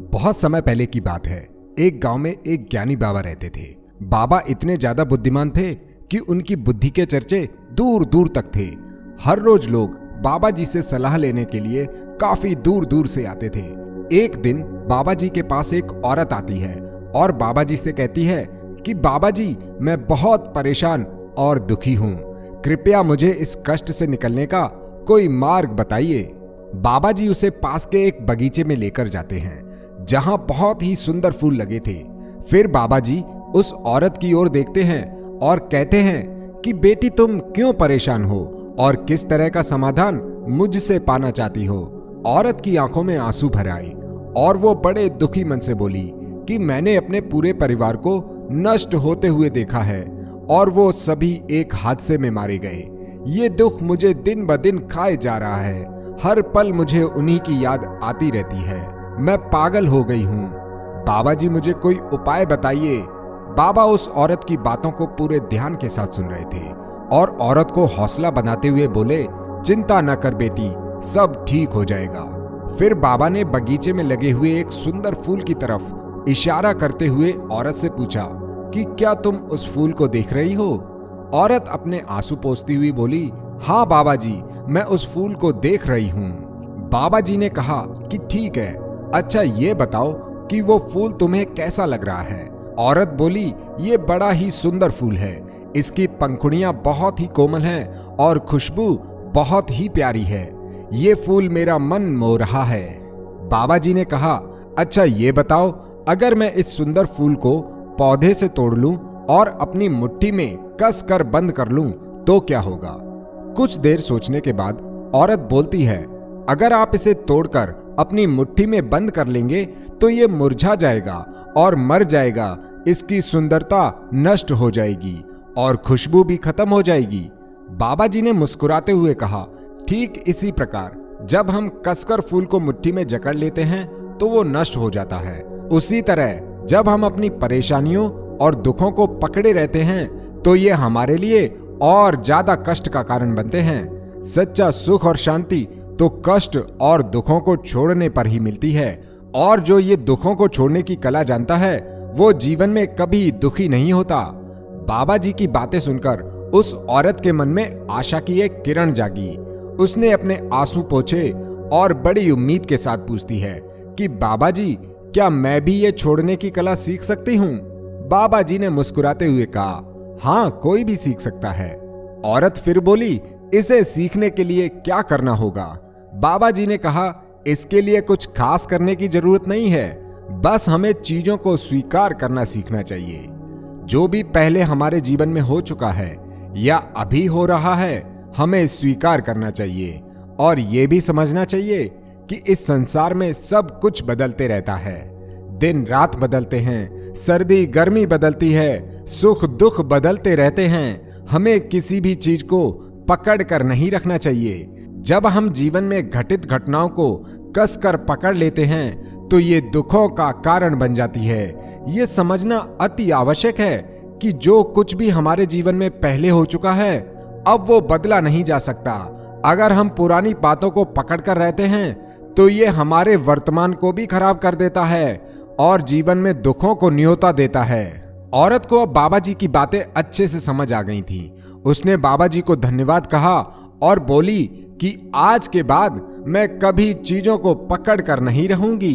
बहुत समय पहले की बात है। एक गांव में एक ज्ञानी बाबा रहते थे। बाबा इतने ज्यादा बुद्धिमान थे कि उनकी बुद्धि के चर्चे दूर दूर तक थे। हर रोज लोग बाबा जी से सलाह लेने के लिए काफी दूर दूर से आते थे। एक दिन बाबा जी के पास एक औरत आती है और बाबा जी से कहती है कि बाबा जी, मैं बहुत परेशान और दुखी हूँ, कृपया मुझे इस कष्ट से निकलने का कोई मार्ग बताइए। बाबा जी उसे पास के एक बगीचे में लेकर जाते हैं जहां बहुत ही सुंदर फूल लगे थे। फिर बाबा जी उस औरत की ओर देखते हैं और कहते हैं कि बेटी, तुम क्यों परेशान हो और किस तरह का समाधान मुझसे पाना चाहती हो। औरत की आंखों में आंसू भर आए और वो बड़े दुखी मन से बोली कि मैंने अपने पूरे परिवार को नष्ट होते हुए देखा है और वो सभी एक हादसे में मारे गए। ये दुख मुझे दिन ब दिन खाए जा रहा है। हर पल मुझे उन्हीं की याद आती रहती है। मैं पागल हो गई हूँ। बाबा जी, मुझे कोई उपाय बताइए। बाबा उस औरत की बातों को पूरे ध्यान के साथ सुन रहे थे और औरत को हौसला बनाते हुए बोले, चिंता न कर बेटी, सब ठीक हो जाएगा। फिर बाबा ने बगीचे में लगे हुए एक सुंदर फूल की तरफ इशारा करते हुए औरत से पूछा कि क्या तुम उस फूल को देख रही हो। औरत अपने आंसू पोंछती हुई बोली, हाँ बाबा जी, मैं उस फूल को देख रही हूँ। बाबा जी ने कहा कि ठीक है, अच्छा ये बताओ कि वो फूल तुम्हें कैसा लग रहा है। औरत बोली, ये बड़ा ही सुंदर फूल है, इसकी पंखुड़ियां बहुत ही कोमल हैं और खुशबू बहुत ही प्यारी है। ये फूल मेरा मन मोह रहा है। बाबा जी ने कहा, अच्छा ये बताओ, अगर मैं इस सुंदर फूल को पौधे से तोड़ लूं और अपनी मुट्ठी में कस कर बंद कर लूं तो क्या होगा। कुछ देर सोचने के बाद औरत बोलती है, अगर आप इसे तोड़कर अपनी मुट्ठी में बंद कर लेंगे तो ये मुरझा जाएगा और मर जाएगा। इसकी सुंदरता नष्ट हो जाएगी और खुशबू भी खत्म हो जाएगी। बाबा जी ने मुस्कुराते हुए कहा, ठीक इसी प्रकार जब हम कसकर फूल को मुट्ठी में जकड़ लेते हैं तो वो नष्ट हो जाता है। उसी तरह जब हम अपनी परेशानियों और दुखों को पकड़े रहते हैं तो ये हमारे लिए और ज्यादा कष्ट का कारण बनते हैं। सच्चा सुख और शांति तो कष्ट और दुखों को छोड़ने पर ही मिलती है, और जो ये दुखों को छोड़ने की कला जानता है वो जीवन में कभी दुखी नहीं होता। बाबा जी की बातें सुनकर उस औरत के मन में आशा की एक किरण जागी। उसने अपने आंसू पोंछे और बड़ी उम्मीद के साथ पूछती है कि बाबा जी, क्या मैं भी ये छोड़ने की कला सीख सकती हूँ। बाबा जी ने मुस्कुराते हुए कहा, हाँ, कोई भी सीख सकता है। औरत फिर बोली, इसे सीखने के लिए क्या करना होगा। बाबा जी ने कहा, इसके लिए कुछ खास करने की जरूरत नहीं है, बस हमें चीजों को स्वीकार करना सीखना चाहिए। जो भी पहले हमारे जीवन में हो चुका है या अभी हो रहा है, हमें स्वीकार करना चाहिए और ये भी समझना चाहिए कि इस संसार में सब कुछ बदलते रहता है। दिन रात बदलते हैं, सर्दी गर्मी बदलती है, सुख दुख बदलते रहते हैं। हमें किसी भी चीज को पकड़ कर नहीं रखना चाहिए। जब हम जीवन में घटित घटनाओं को कसकर पकड़ लेते हैं तो ये दुखों का कारण बन जाती है। ये समझना अति आवश्यक है कि जो कुछ भी हमारे जीवन में पहले हो चुका है अब वो बदला नहीं जा सकता। अगर हम पुरानी बातों को पकड़ कर रहते हैं तो ये हमारे वर्तमान को भी खराब कर देता है और जीवन में दुखों को न्योता देता है। औरत को अब बाबा जी की बातें अच्छे से समझ आ गई थी। उसने बाबा जी को धन्यवाद कहा और बोली कि आज के बाद मैं कभी चीजों को पकड़ कर नहीं रहूंगी।